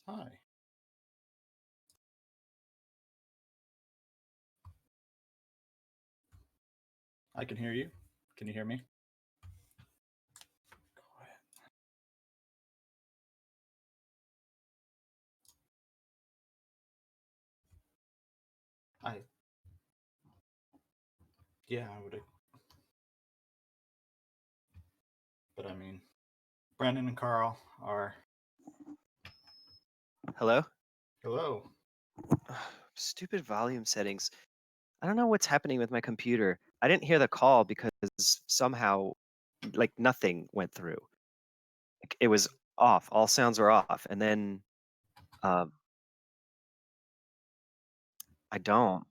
Hi. I can hear you. Can you hear me? Go ahead. I yeah, I would. But I mean, Brandon and Carl are. Hello? Hello. Stupid volume settings. I don't know what's happening with my computer. I didn't hear the call because somehow, like, nothing went through. Like, it was off. All sounds were off. And then um, I don't.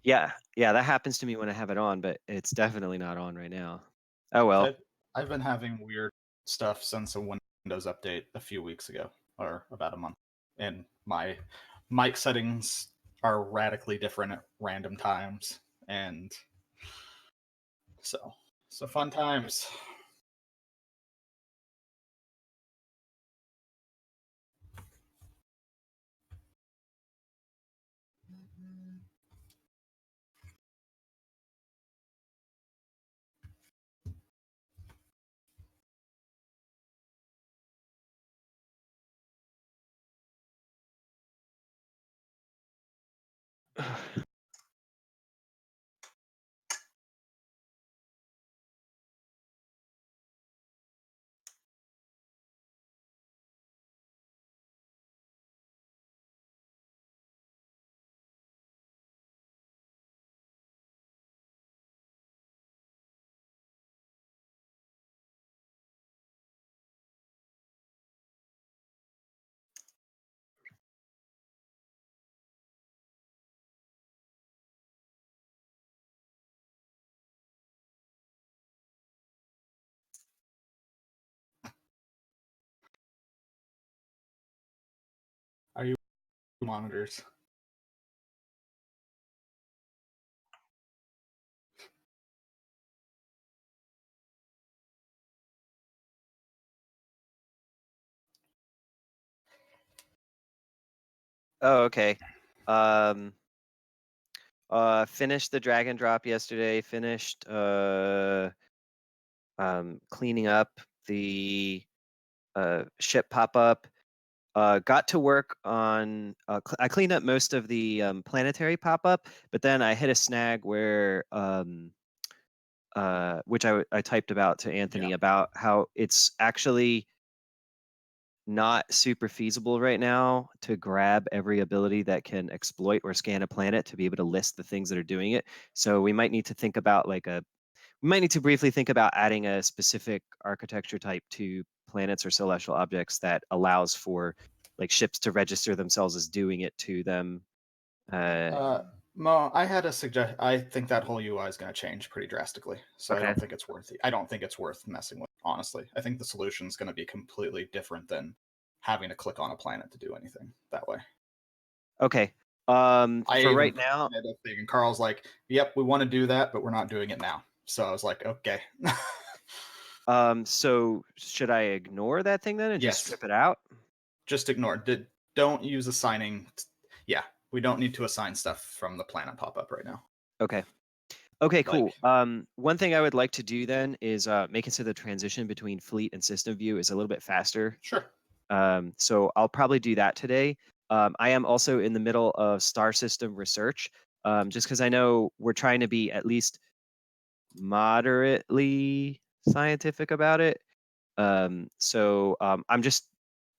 Yeah, that happens to me when I have it on, but it's definitely not on right now. Oh well. I've been having weird stuff since a Windows update a few weeks ago, or about a month, and my mic settings are radically different at random times, and so fun times. Are you monitors? Oh, okay. Um, finished the drag and drop yesterday. Finished cleaning up the ship pop up. Got to work on. I cleaned up most of the planetary pop up, but then I hit a snag where, which I typed about to Yeah. Anthony about how it's actually not super feasible right now to grab every ability that can exploit or scan a planet to be able to list the things that are doing it. So we might need to think about we might need to briefly think about adding a specific architecture type to planets or celestial objects that allows for like ships to register themselves as doing it to them. Uh, Mo, I had a suggest. I think that whole UI is going to change pretty drastically, so I okay. don't think it's worth it. I don't think it's worth messing with. Honestly, I think the solution is going to be completely different than having to click on a planet to do anything that way. Okay. I For even right now, presented a thing, and Carl's like, "Yep, we want to do that, but we're not doing it now." So I was like, "Okay." so should I ignore that thing then and just Yes, strip it out? just ignore. Don't use assigning. Yeah, we don't need to assign stuff from the planet pop up right now. Okay. Okay, Like, cool. One thing I would like to do then is make it so the transition between fleet and system view is a little bit faster. sure. So I'll probably do that today. I am also in the middle of star system research, just because I know we're trying to be at least moderately scientific about it. I'm just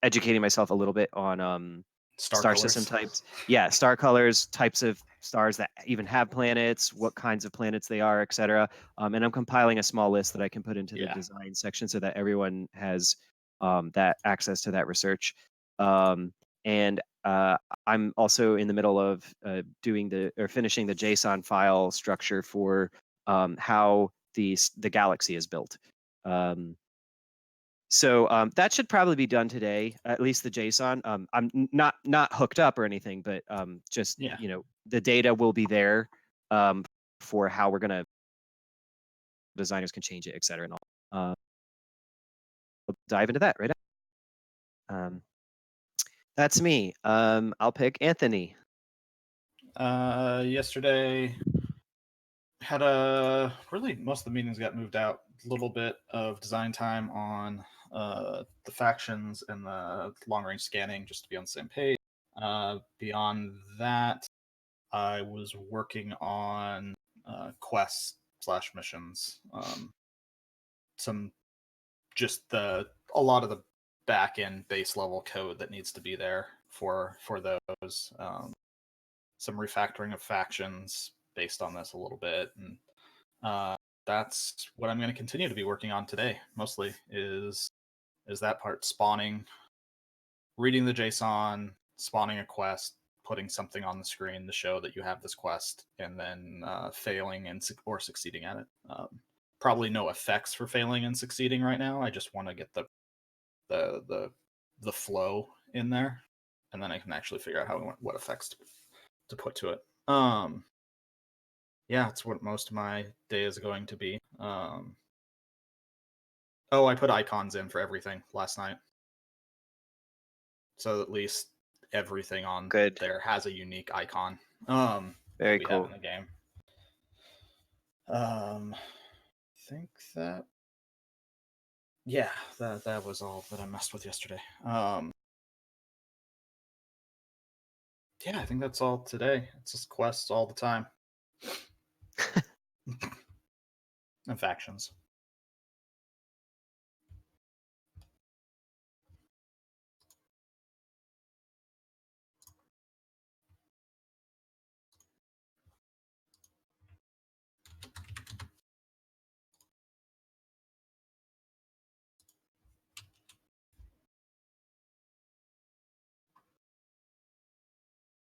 educating myself a little bit on Star star system colors. types. Yeah, star colors, types of stars that even have planets, what kinds of planets they are, etc. And I'm compiling a small list that I can put into the Yeah. design section so that everyone has that access to that research. Um, and I'm also in the middle of finishing the JSON file structure for how the galaxy is built. Um, that should probably be done today, at least the JSON. I'm not hooked up or anything, but just Yeah. the data will be there for how we're gonna designers can change it, et cetera, and all. We'll dive into that right now. That's me. I'll pick Anthony. Yesterday had a really most of the meetings got moved out. A little bit of design time on the factions and the long range scanning just to be on the same page. Beyond that, I was working on quests slash missions. Some just the a lot of the back end base level code that needs to be there for those. Some refactoring of factions based on this a little bit, and uh, that's what I'm going to continue to be working on today. Mostly is that part spawning, reading the JSON, spawning a quest, putting something on the screen to show that you have this quest, and then failing and or succeeding at it. Probably no effects for failing and succeeding right now. I just want to get the the the flow in there, and then I can actually figure out what effects to put to it. Yeah, it's what most of my day is going to be. Oh, I put icons in for everything last night, so at least everything on Good. there has a unique icon that Very we have in cool. the game. Think that yeah, that was all that I messed with yesterday. Yeah, I think that's all today. It's just quests all the time and factions.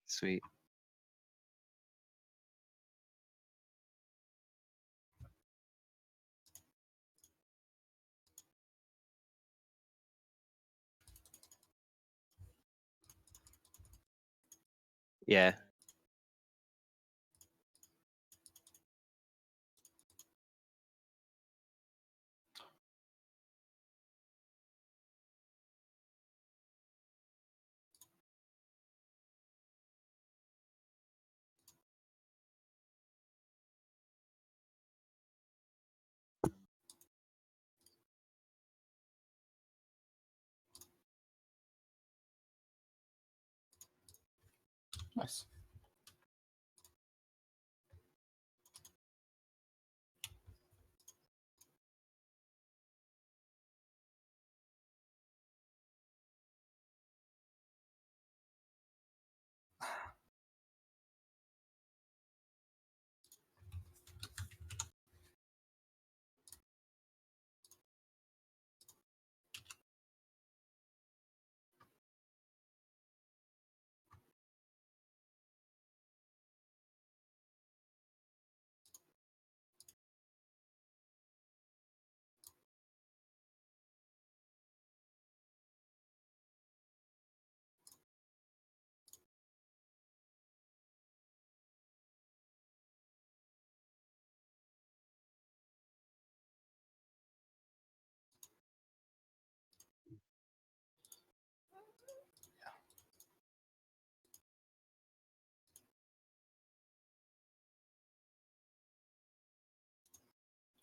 Sweet. Yeah. Nice.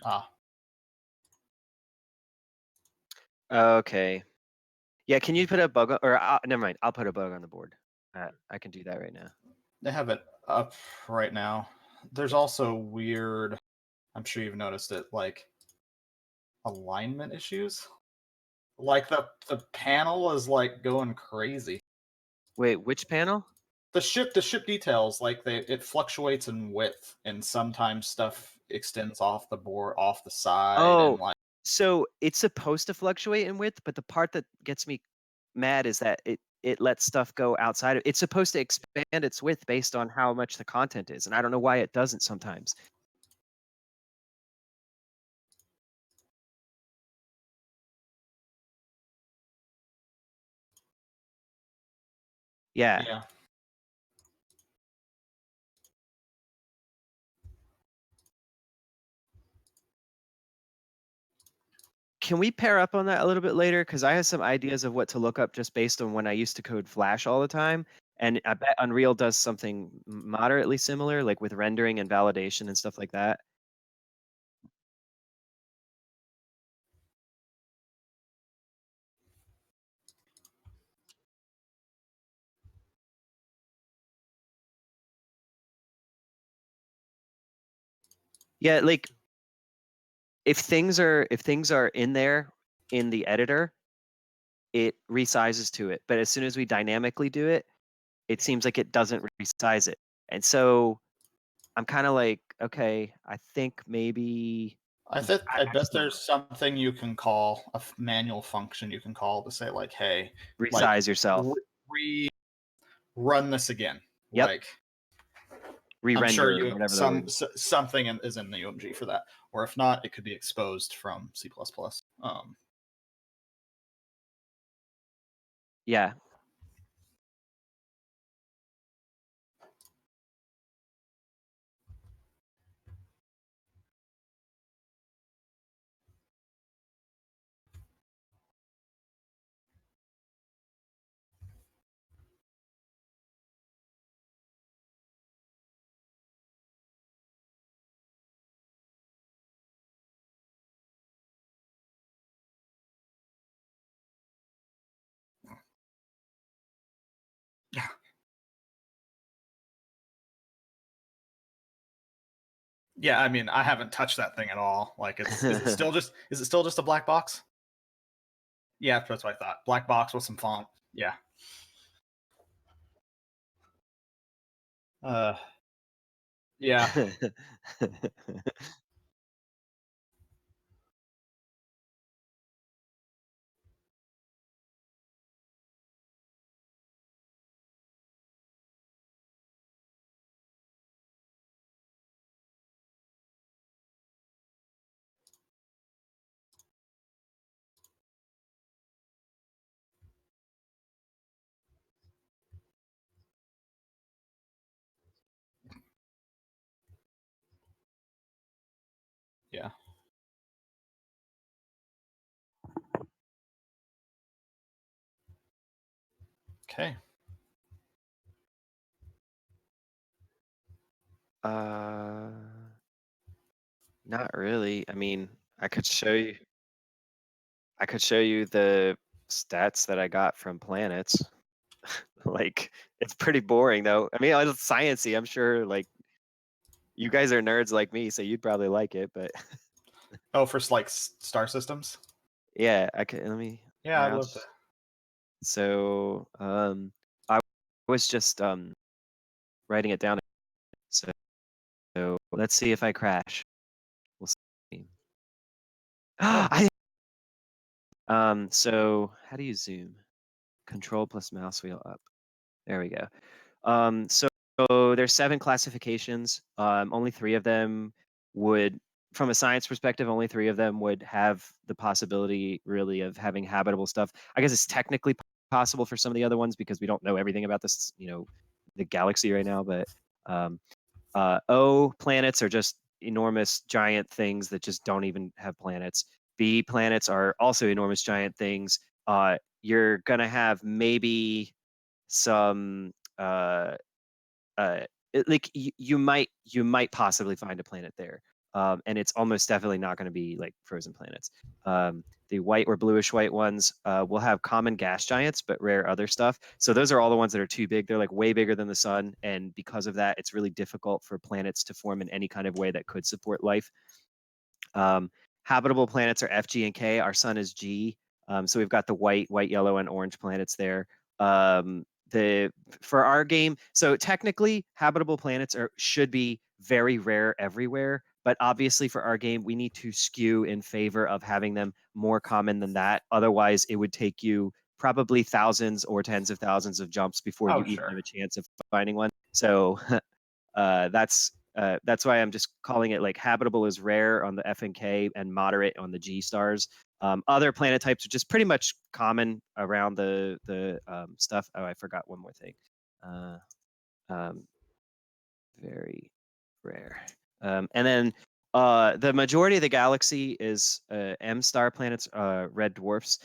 Ah, Okay. Yeah, can you put a bug on, or never mind, I'll put a bug on the board. I can do that right now. they have it up right now. There's also weird. I'm sure you've noticed it, like alignment issues. Like the panel is like going crazy. Wait, which panel? The ship details, like it fluctuates in width, and sometimes stuff extends off the board, off the side, and Oh, like so it's supposed to fluctuate in width, but the part that gets me mad is that it lets stuff go outside of it's supposed to expand its width based on how much the content is, and I don't know why it doesn't sometimes. Yeah. yeah. Can we pair up on that a little bit later? Because I have some ideas of what to look up just based on when I used to code Flash all the time. And I bet Unreal does something moderately similar, like with rendering and validation and stuff like that. Yeah, like if things are in there in the editor, it resizes to it. But as soon as we dynamically do it, it seems like it doesn't resize it. And so I'm kind of like, okay, I think maybe I I bet just don't there's know. something you can call manual function you can call to say like, hey, like Resize yourself. re run this again. Yep. Like I'm sure Re-render, you have whatever the word. something is in the UMG for that, or if not, it could be exposed from C++. Yeah. Yeah, I mean, I haven't touched that thing at all. Like, is it still just a black box? Yeah, that's what I thought. Black box with some font. Yeah. Uh, yeah. Yeah. Okay. uh, Not really. I mean, I could show you. I could show you the stats that I got from planets. Like, it's pretty boring though. I mean, it's sciencey. I'm sure. Like, you guys are nerds like me, so you'd probably like it. But Oh, for like star systems. yeah, I could. Let me Yeah, I'd love to. mouse. So, I was just writing it down. So, let's see if I crash. We'll see. Oh, I So how do you zoom? Control plus mouse wheel up. There we go. So there's 7 classifications. Only 3 of them would, from a science perspective, only 3 of them would have the possibility really of having habitable stuff. I guess it's technically possible for some of the other ones because we don't know everything about this, the galaxy right now. But um, O planets are just enormous giant things that just don't even have planets. B planets are also enormous giant things. You're gonna have maybe some uh, like you might possibly find a planet there, and it's almost definitely not going to be like frozen planets. The white or bluish white ones will have common gas giants, but rare other stuff. So those are all the ones that are too big. They're like way bigger than the sun, and because of that, it's really difficult for planets to form in any kind of way that could support life. Um, Habitable planets are F, G, and K. Our sun is G. So we've got the white, yellow, and orange planets there. Um, the For our game, so technically, habitable planets should be very rare everywhere. But obviously, for our game, we need to skew in favor of having them more common than that. Otherwise, it would take you probably thousands or tens of thousands of jumps before oh, you even sure. have a chance of finding one. So that's why I'm just calling it like habitable is rare on the F and K and moderate on the G stars. Other planet types are just pretty much common around the stuff. Oh, I forgot one more thing. Um, Very rare. And then The majority of the galaxy is M star planets, red dwarfs.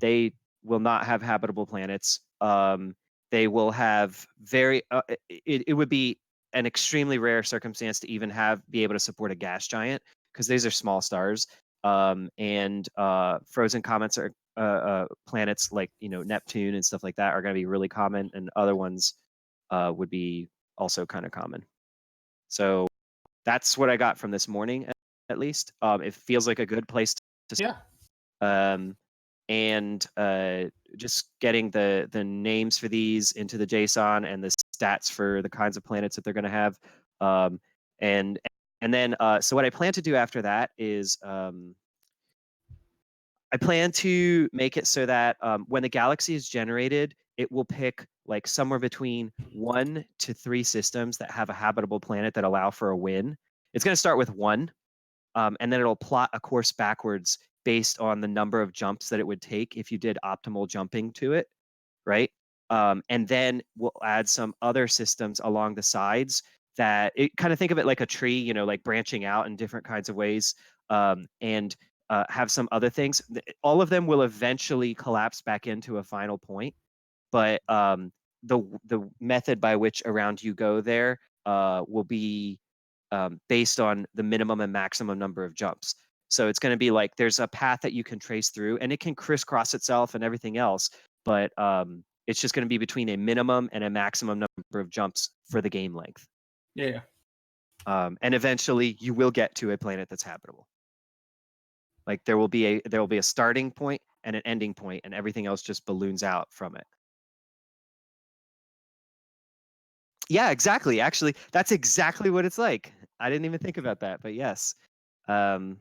They will not have habitable planets. They will have very. It would be an extremely rare circumstance to even be able to support a gas giant because these are small stars. And frozen comets are planets like Neptune and stuff like that are going to be really common, and other ones would be also kind of common. So that's what I got from this morning, at least. It feels like a good place to Yeah. um, and just getting the names for these into the JSON and the stats for the kinds of planets that they're going to have. Um, and and then so what I plan to do after that is I plan to make it so that when the galaxy is generated, it will pick like somewhere between 1 to 3 systems that have a habitable planet that allow for a win. It's going to start with 1, and then it'll plot a course backwards based on the number of jumps that it would take if you did optimal jumping to it, right? And then we'll add some other systems along the sides that it kind of think of it like a tree, like branching out in different kinds of ways, and have some other things. All of them will eventually collapse back into a final point, but the method by which around you go there will be based on the minimum and maximum number of jumps. So it's going to be like there's a path that you can trace through, and it can crisscross itself and everything else, but it's just going to be between a minimum and a maximum number of jumps for the game length. Yeah. And eventually, you will get to a planet that's habitable. Like there will be a starting point and an ending point, and everything else just balloons out from it. Yeah, exactly. Actually, that's exactly what it's like. I didn't even think about that, but yes. Um,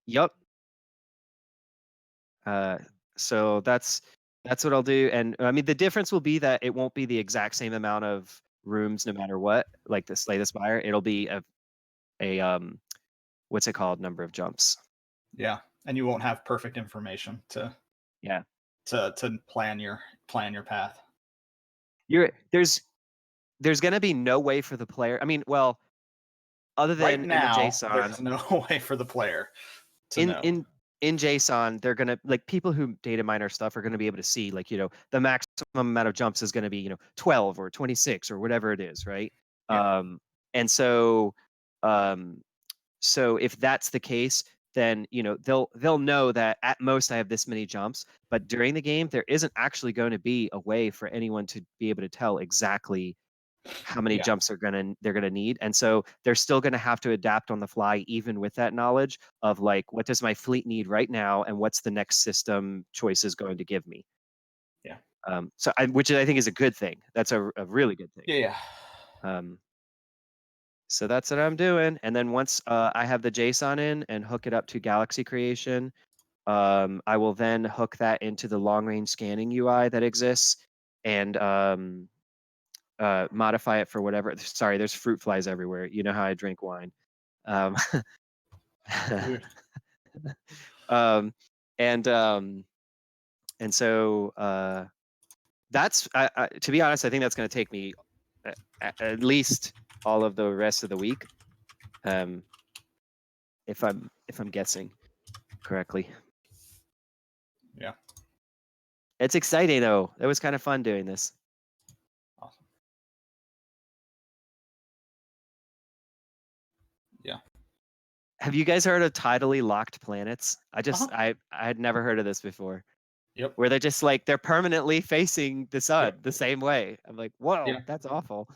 yep. Uh, so that's what I'll do. And I mean, the difference will be that it won't be the exact same amount of rooms no matter what, like the Slay the Spire. It'll be a what's it called? Number of jumps. Yeah. And you won't have perfect information Yeah. to plan your path. You're there's gonna be no way for the player. I mean, well, other Right than in the now, JSON, there's no way for the player to in know. in in JSON, they're gonna like people who data mine our stuff are gonna be able to see like the maximum amount of jumps is gonna be 12 or 26 or whatever it is, right? Yeah. And um, so if that's the case, then they'll know that at most I have this many jumps. But during the game, there isn't actually going to be a way for anyone to be able to tell exactly how many Yeah. jumps they're gonna need, and so they're still gonna have to adapt on the fly, even with that knowledge of like what does my fleet need right now, and what's the next system choice is going to give me. Yeah. Which I think is a good thing. That's a really good thing. Yeah. Yeah. Um, so that's what I'm doing, and then once I have the JSON in and hook it up to Galaxy Creation, I will then hook that into the long range scanning UI that exists, and modify it for whatever. Sorry, there's fruit flies everywhere. You know how I drink wine. Um, Dude. um, and so that's to be honest, I think that's going to take me at least all of the rest of the week, um, if I'm guessing correctly. Yeah. It's exciting though. It was kind of fun doing this. Awesome. Yeah. Have you guys heard of tidally locked planets? Uh-huh. I had never heard of this before. Yep. Where they're just like they're permanently facing the sun Yep. the same way. I'm like, whoa, Yeah. that's awful.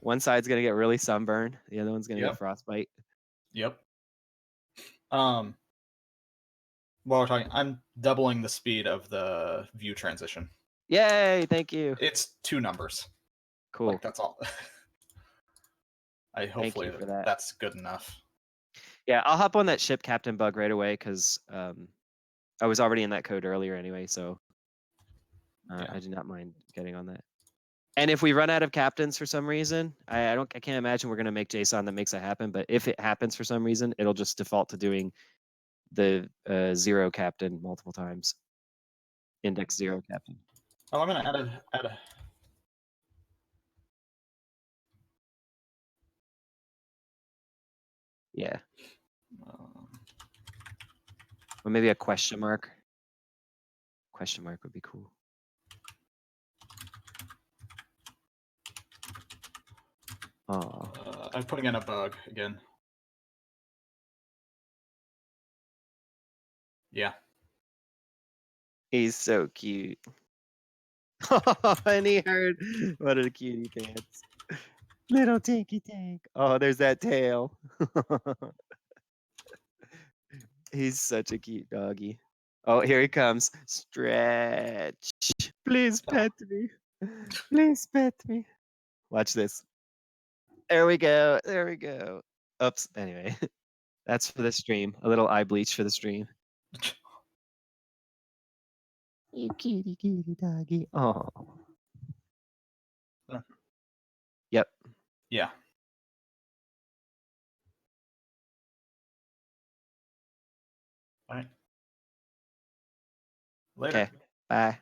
One side's gonna get really sunburned, the other one's gonna get Yep. frostbite. Yep. Um, while we're talking, I'm doubling the speed of the view transition. Yay, thank you. It's 2 numbers. Like Cool. that's all. I Thank hopefully you for that. that's good enough. Yeah, I'll hop on that ship captain bug right away because I was already in that code earlier anyway, so Yeah. I do not mind getting on that. And if we run out of captains for some reason, I can't imagine we're gonna make JSON that makes that happen. But if it happens for some reason, it'll just default to doing the 0 captain multiple times. Index 0 captain. Oh, I'm gonna add a Yeah. Um, Or maybe a question mark. Question mark would be cool. Oh, I'm putting in a bug again. Yeah. he's so cute. And he heard what a cutie pants. Little tinky tank. Oh, there's that tail. He's such a cute doggy. Oh, here he comes. Stretch. Please Oh, pet me. Please pet me. Watch this. There we go. There we go. Oops. Anyway, that's for the stream. A little eye bleach for the stream. You cutie, cutie doggy. Oh. Yep. yeah. All right. Later. Okay. Bye.